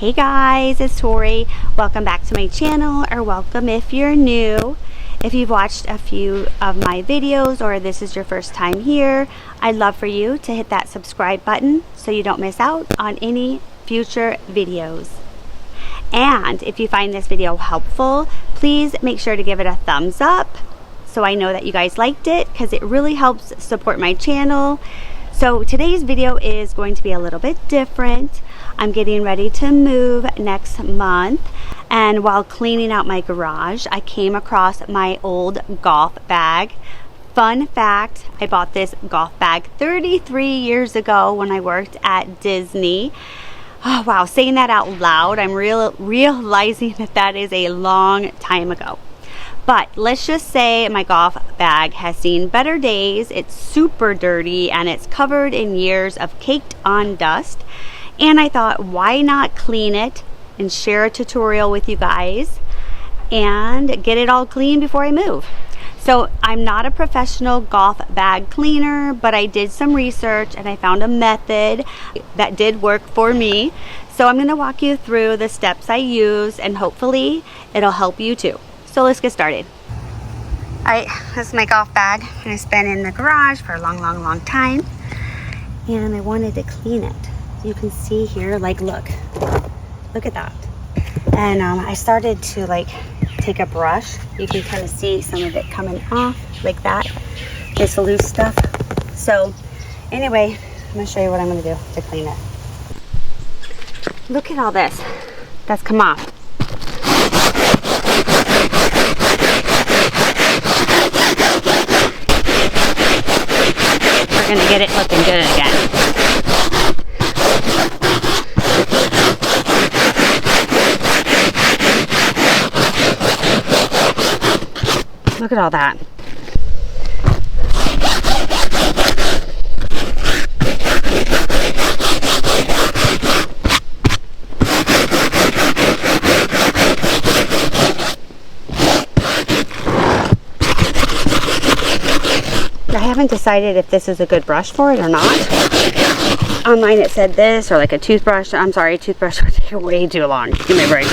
Hey guys, it's Tory. Welcome back to my channel, or welcome if you're new. If you've watched a few of my videos or this is your first time here, I'd love for you to hit that subscribe button so you don't miss out on any future videos. And if you find this video helpful, please make sure to give it a thumbs up so I know that you guys liked it, because it really helps support my channel. So today's video is going to be a little bit different. I'm getting ready to move next month, and while cleaning out my garage, I came across my old golf bag. Fun fact, I bought this golf bag 33 years ago when I worked at Disney. Oh wow, saying that out loud, I'm realizing that that is a long time ago. But let's just say my golf bag has seen better days. It's super dirty and it's covered in years of caked on dust. And I thought, why not clean it and share a tutorial with you guys and get it all clean before I move. So I'm not a professional golf bag cleaner, but I did some research and I found a method that did work for me. So I'm going to walk you through the steps I use, and hopefully it'll help you too. So let's get started. Alright, this is my golf bag, and it's been in the garage for a long time, and I wanted to clean it. You can see here, like, look at that. And I started to like take a brush. You can kind of see some of it coming off like that, this loose stuff. So anyway, I'm gonna show you what I'm gonna do to clean it. Look at all this that's come off. We're gonna get it looking good again. Look at all that. I haven't decided if this is a good brush for it or not. Online it said this, or like a toothbrush. I'm sorry, toothbrush would take way too long. Give me a break.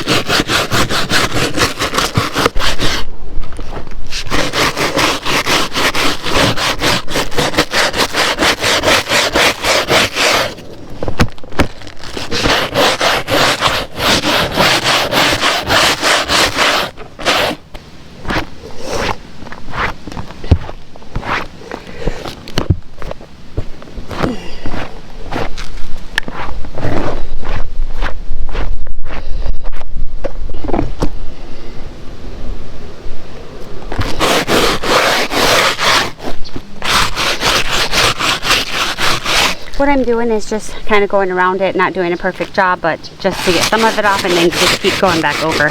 What I'm doing is just kind of going around it, not doing a perfect job, but just to get some of it off and then just keep going back over.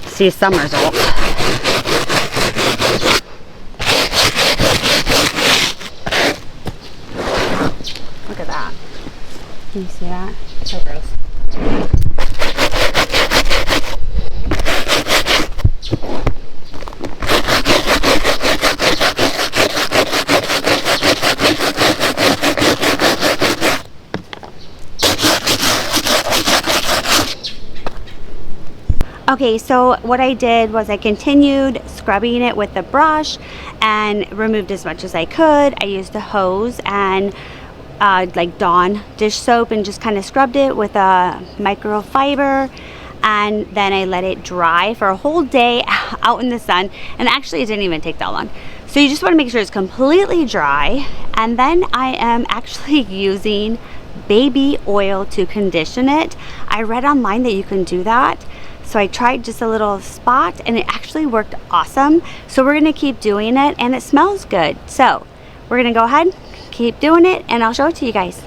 See some results. Look at that. Can you see that? So gross. Okay, so what I did was I continued scrubbing it with the brush and removed as much as I could. I used a hose and like Dawn dish soap and just kind of scrubbed it with a microfiber, and then I let it dry for a whole day out in the sun, and actually it didn't even take that long. So you just want to make sure it's completely dry, and then I am actually using baby oil to condition it. I read online that you can do that. So I tried just a little spot and it actually worked awesome. So we're gonna keep doing it, and it smells good. So we're gonna go ahead, keep doing it, and I'll show it to you guys.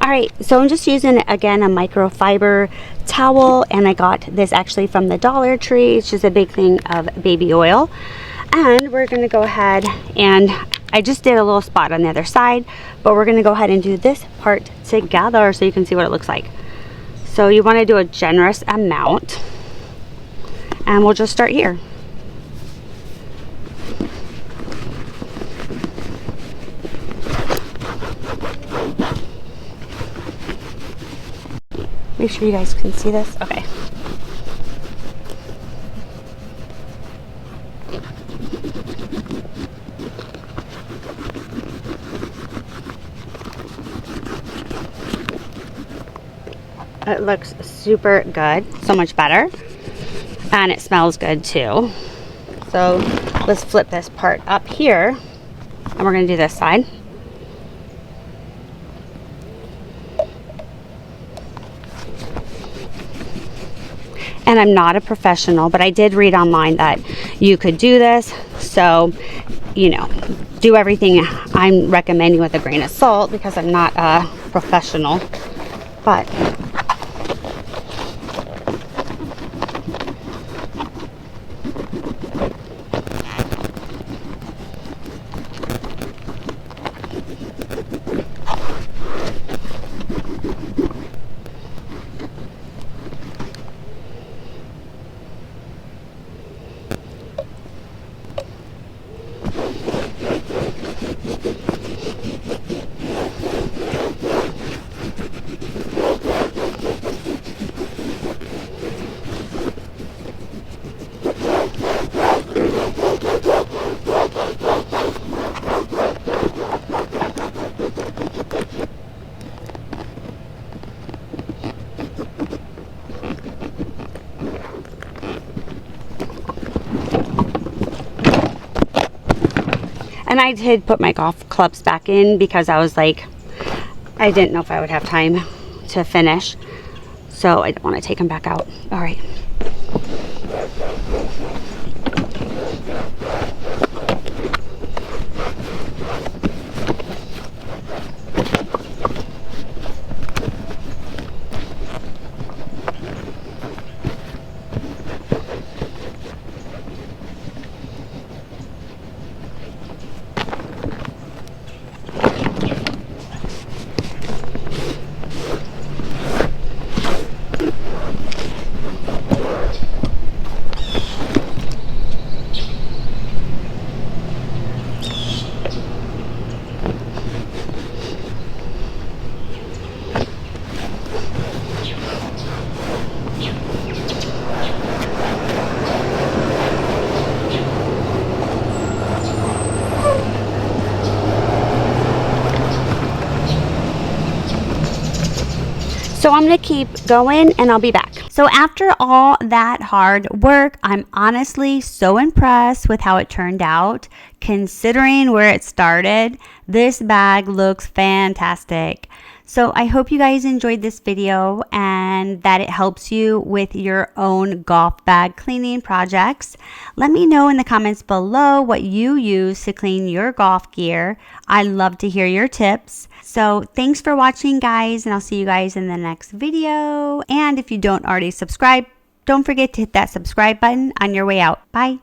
All right, so I'm just using, again, a microfiber towel, and I got this actually from the Dollar Tree. It's just a big thing of baby oil. And we're gonna go ahead, and I just did a little spot on the other side, but we're gonna go ahead and do this part together so you can see what it looks like. So you want to do a generous amount, and we'll just start here. Make sure you guys can see this. Okay. It looks super good, so much better, and it smells good too. So let's flip this part up here, and we're going to do this side. And I'm not a professional, but I did read online that you could do this, so you know, do everything I'm recommending with a grain of salt because I'm not a professional. But and I did put my golf clubs back in because I was like, I didn't know if I would have time to finish. So I don't want to take them back out. All right. So I'm going to keep going and I'll be back. So after all that hard work, I'm honestly so impressed with how it turned out. Considering where it started, this bag looks fantastic. So I hope you guys enjoyed this video and that it helps you with your own golf bag cleaning projects. Let me know in the comments below what you use to clean your golf gear. I love to hear your tips. So thanks for watching, guys, and I'll see you guys in the next video. And if you don't already subscribe, don't forget to hit that subscribe button on your way out. Bye.